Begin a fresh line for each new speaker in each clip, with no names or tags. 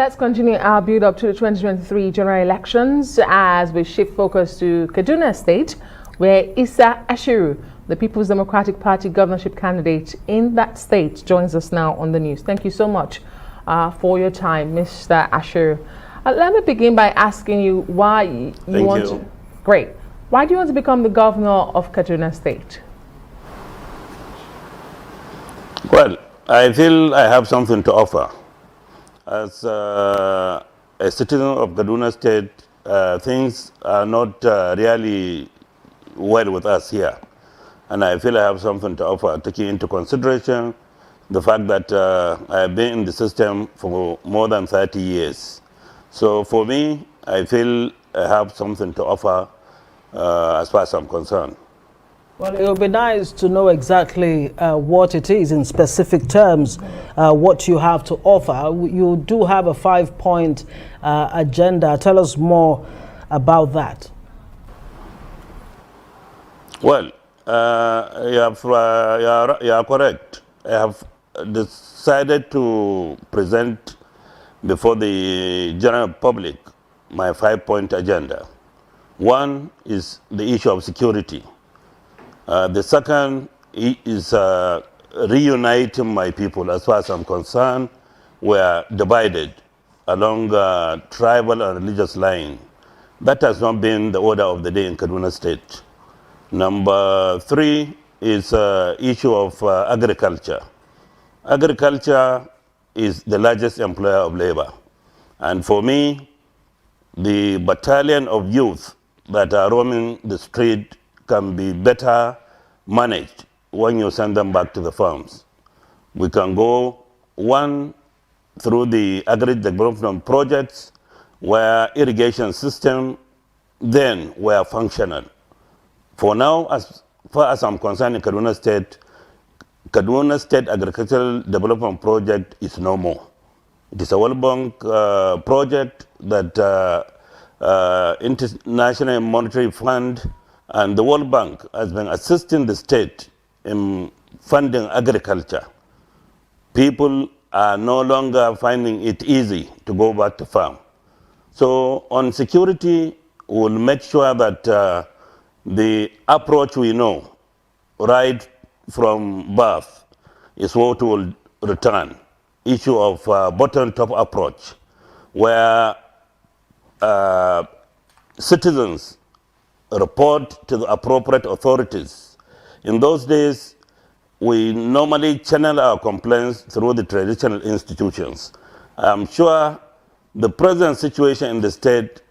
let's continue our build up to the 2023 general elections as we shift focus to Kaduna State, where Issa Ashiru, the People's Democratic Party governorship candidate in that state, joins us now on the news. Thank you so much for your time, Mr. Ashiru. Let me begin by asking you why you want to... Great. Why do you want to become the governor of Kaduna State?
Well, I feel I have something to offer. As a citizen of Kaduna State, things are not really well with us here. And I feel I have something to offer, taking into consideration the fact that I have been in the system for more than 30 years. So for me, I feel I have something to offer as far as I'm concerned.
Well, it would be nice to know exactly what it is in specific terms, what you have to offer. You do have a 5-point agenda. Tell us more about that.
Well, you are correct. I have decided to present before the general public my 5-point agenda. One is the issue of security. The second is reuniting my people. As far as I'm concerned, we are divided along tribal and religious line. That has not been the order of the day in Kaduna State. Number 3 is issue of agriculture. Agriculture is the largest employer of labor. And for me, the battalion of youth that are roaming the street can be better managed when you send them back to the farms. We can go, one, through the agri-development projects where irrigation system then were functional. For now, as far as I'm concerned in Kaduna State Agricultural Development Project is no more. It is a World Bank project that International Monetary Fund and the World Bank has been assisting the state in funding agriculture. People are no longer finding it easy to go back to farm. So on security, we'll make sure that the approach we know right from birth is what will return. Issue of bottom-top approach, where citizens report to the appropriate authorities. In those days, we normally channel our complaints through the traditional institutions. I'm sure the present situation in the state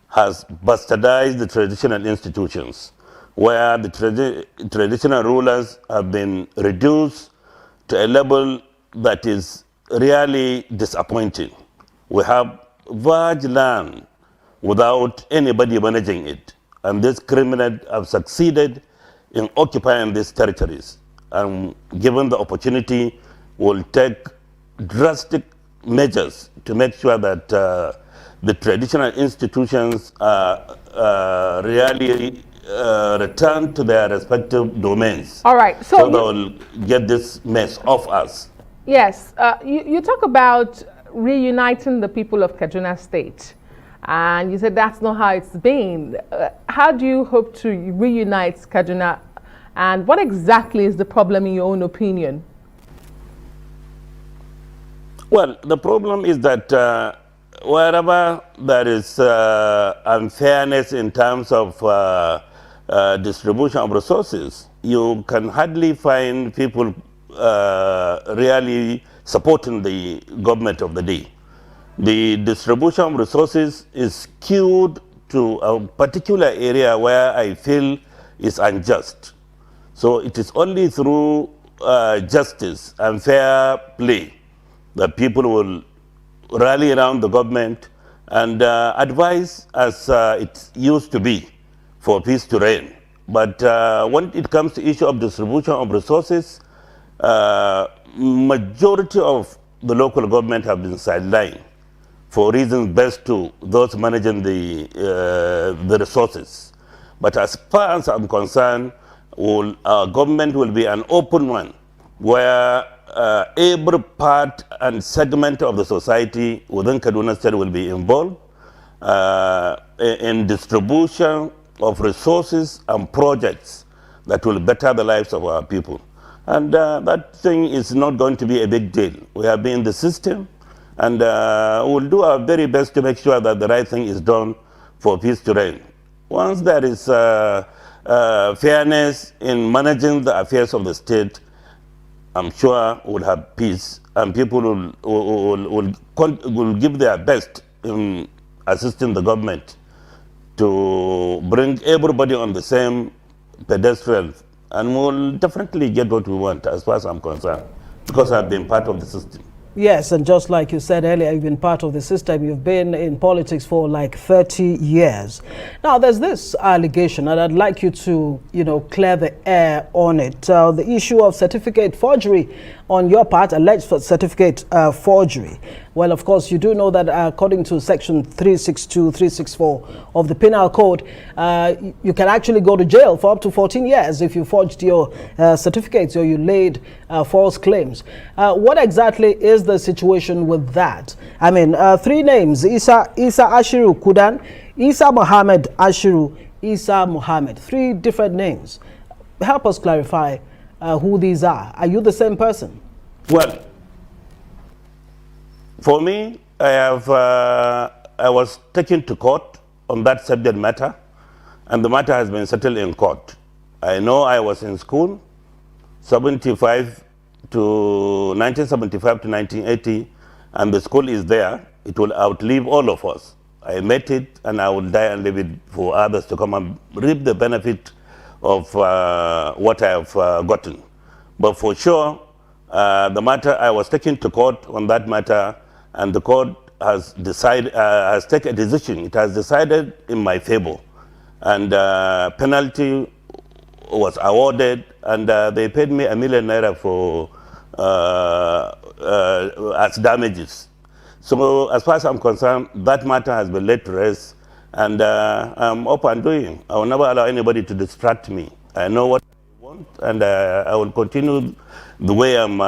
has bastardized the traditional institutions, where the traditional rulers have been reduced to a level that is really disappointing. We have vast land without anybody managing it. And these criminals have succeeded in occupying these territories. And given the opportunity, will take drastic measures to make sure that the traditional institutions are really return to their respective domains.
All right.
So they will get this mess off us.
Yes. You talk about reuniting the people of Kaduna State. And you said that's not how it's been. How do you hope to reunite Kaduna? And what exactly is the problem in your own opinion?
Well, the problem is that wherever there is unfairness in terms of distribution of resources, you can hardly find people really supporting the government of the day. The distribution of resources is skewed to a particular area where I feel is unjust. So it is only through justice and fair play that people will rally around the government and advise as it used to be for peace to reign. But when it comes to issue of distribution of resources, majority of the local government have been sidelined for reasons best to those managing the resources. But as far as I'm concerned, our government will be an open one where every part and segment of the society within Kaduna State will be involved in distribution of resources and projects that will better the lives of our people. And that thing is not going to be a big deal. We have been in the system, and we'll do our very best to make sure that the right thing is done for peace to reign. Once there is fairness in managing the affairs of the state, I'm sure we'll have peace, and people will give their best in assisting the government to bring everybody on the same pedestrian, and we'll definitely get what we want as far as I'm concerned, because I've been part of the system.
Yes, and just like you said earlier, you've been part of the system. You've been in politics for like 30 years. Now, there's this allegation, and I'd like you to, clear the air on it. The issue of certificate forgery on your part, alleged certificate forgery. Well, of course, you do know that according to Section 362, 364 of the Penal Code, you can actually go to jail for up to 14 years if you forged your certificates or you laid false claims. What exactly is the situation with that? I mean, three names: Isa Ashiru Kudan, Isa Mohammed Ashiru, Isa Mohammed. Three different names. Help us clarify who these are. Are you the same person?
Well, for me, I was taken to court on that subject matter, and the matter has been settled in court. I know I was in school, 1975 to 1980, and the school is there. It will outlive all of us. I met it, and I will die and leave it for others to come and reap the benefit of what I have gotten. But for sure, the matter, I was taken to court on that matter, and the court has decided, has taken a decision. It has decided in my favor, and penalty was awarded, and they paid me ₦1 million for as damages. So as far as I'm concerned, that matter has been laid to rest, and I'm up and doing. I will never allow anybody to distract me. I know what I want, and I will continue the way I'm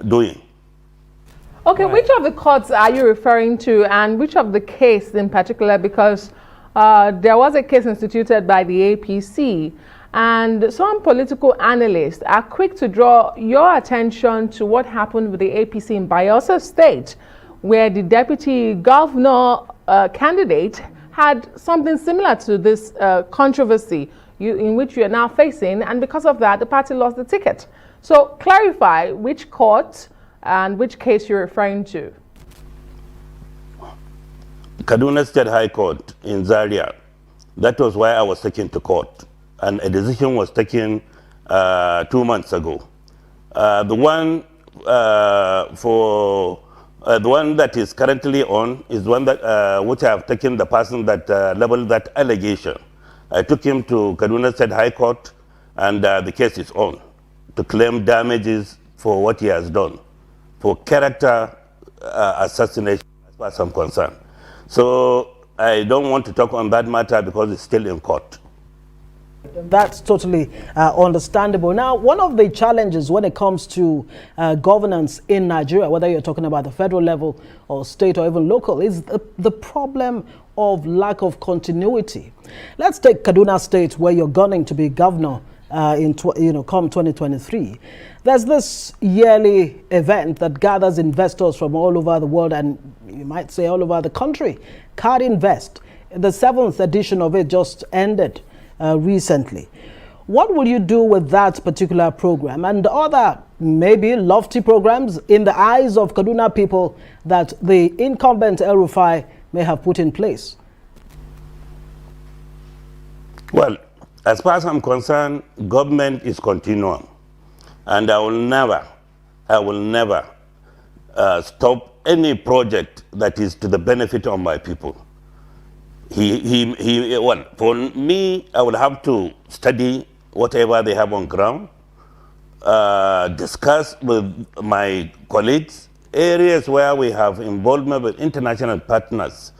doing.
Okay, right. Which of the courts are you referring to, and which of the case in particular? Because there was a case instituted by the APC, and some political analysts are quick to draw your attention to what happened with the APC in Bayelsa State, where the deputy governor candidate had something similar to this controversy in which you are now facing, and because of that, the party lost the ticket. So clarify which court and which case you're referring to.
Kaduna State High Court in Zaria. That was why I was taken to court, and a decision was taken 2 months ago. The one the one that is currently on is one that which I have taken the person that leveled that allegation. I took him to Kaduna State High Court, and the case is on to claim damages for what he has done, for character assassination as far as I'm concerned. So I don't want to talk on that matter because it's still in court.
That's totally understandable. Now, one of the challenges when it comes to governance in Nigeria, whether you're talking about the federal level or state or even local, is the problem of lack of continuity. Let's take Kaduna State, where you're gunning to be governor come 2023. There's this yearly event that gathers investors from all over the world, and you might say all over the country, Card Invest. The 7th edition of it just ended recently. What will you do with that particular program and other maybe lofty programs in the eyes of Kaduna people that the incumbent El Rufai may have put in place?
Well, as far as I'm concerned, government is continuum, and I will never stop any project that is to the benefit of my people. Well, for me, I will have to study whatever they have on ground, discuss with my colleagues, areas where we have involvement with international partners.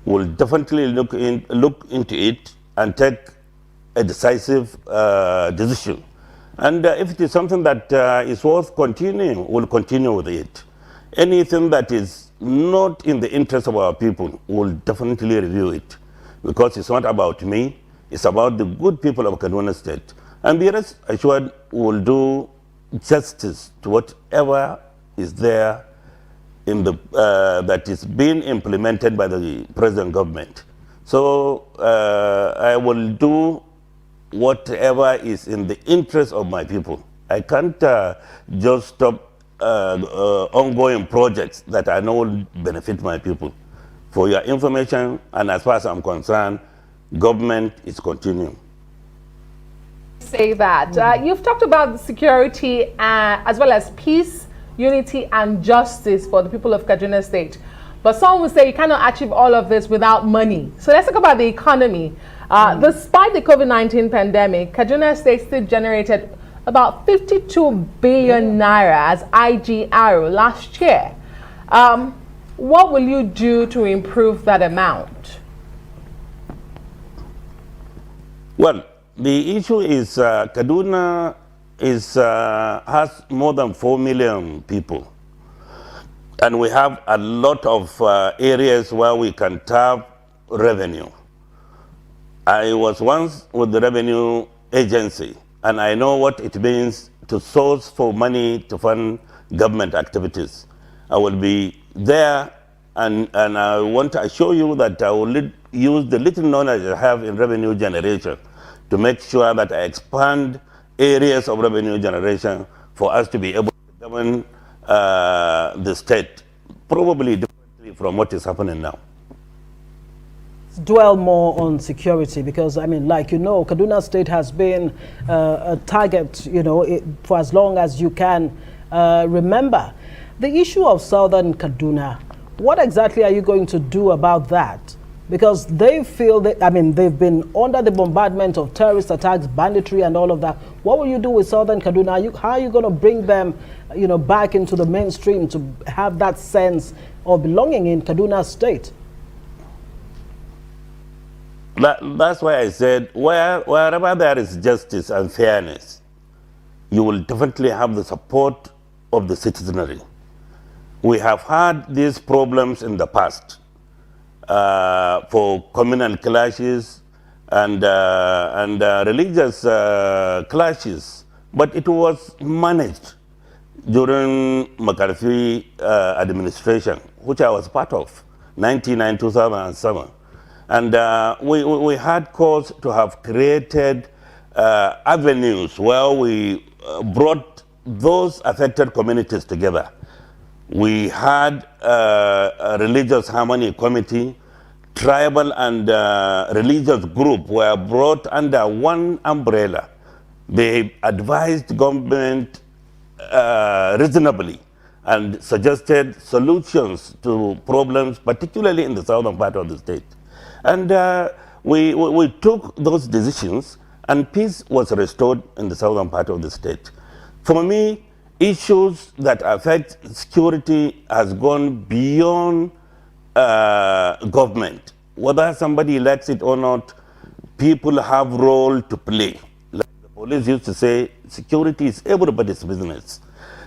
We'll definitely look into it and take a decisive decision. And if it is something that is worth continuing, we'll continue with it. Anything that is not in the interest of our people, we'll definitely review it. Because it's not about me, it's about the good people of Kaduna State. And be rest assured, we'll do justice to whatever is there in the, that is being implemented by the present government. So I will do whatever is in the interest of my people. I can't just stop ongoing projects that I know will benefit my people. For your information, and as far as I'm concerned, government is continuing.
Say that. You've talked about security as well as peace, unity and justice for the people of Kaduna State. But some will say you cannot achieve all of this without money. So let's talk about the economy. Despite the COVID-19 pandemic, Kaduna State still generated about 52 billion naira as IGR last year. What will you do to improve that amount?
Well, the issue is Kaduna has more than 4 million people. And we have a lot of areas where we can tap revenue. I was once with the revenue agency, and I know what it means to source for money to fund government activities. I will be there, and I want to assure you that I will use the little knowledge I have in revenue generation to make sure that I expand areas of revenue generation for us to be able to govern the state, probably differently from what is happening now.
Dwell more on security, because I mean, like, you know, Kaduna State has been a target, you know, for as long as you can remember. The issue of southern Kaduna, what exactly are you going to do about that? Because they feel that, I mean, they've been under the bombardment of terrorist attacks, banditry and all of that. What will you do with southern Kaduna? How are you going to bring them, you know, back into the mainstream to have that sense of belonging in Kaduna State?
That's why I said, wherever there is justice and fairness, you will definitely have the support of the citizenry. We have had these problems in the past for communal clashes and religious clashes, but it was managed during McCarthy administration, which I was part of, 1999-2007. And we had cause to have created avenues where we brought those affected communities together. We had a religious harmony committee, tribal and religious group were brought under one umbrella. They advised government reasonably and suggested solutions to problems, particularly in the southern part of the state. And we took those decisions, and peace was restored in the southern part of the state. For me, issues that affect security has gone beyond government. Whether somebody likes it or not, people have a role to play. Like the police used to say, security is everybody's business.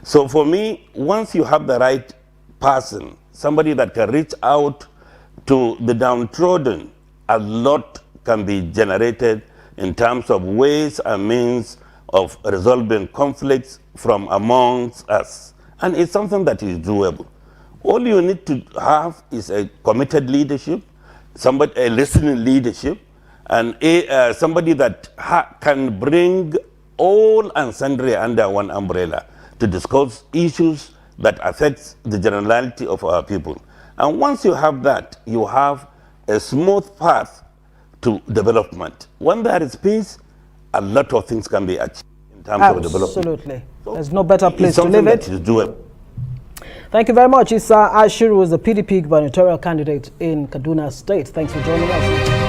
So for me, once you have the right person, somebody that can reach out to the downtrodden, a lot can be generated in terms of ways and means of resolving conflicts from amongst us. And it's something that is doable. All you need to have is a committed leadership, a listening leadership, and somebody that can bring all and sundry under one umbrella to discuss issues that affect the generality of our people. And once you have that, you have a smooth path to development. When there is peace, a lot of things can be achieved in terms of development.
Absolutely. There's no better place to live it.
That is doable.
Thank you very much. Issa Ashiru is the PDP gubernatorial candidate in Kaduna State. Thanks for joining us.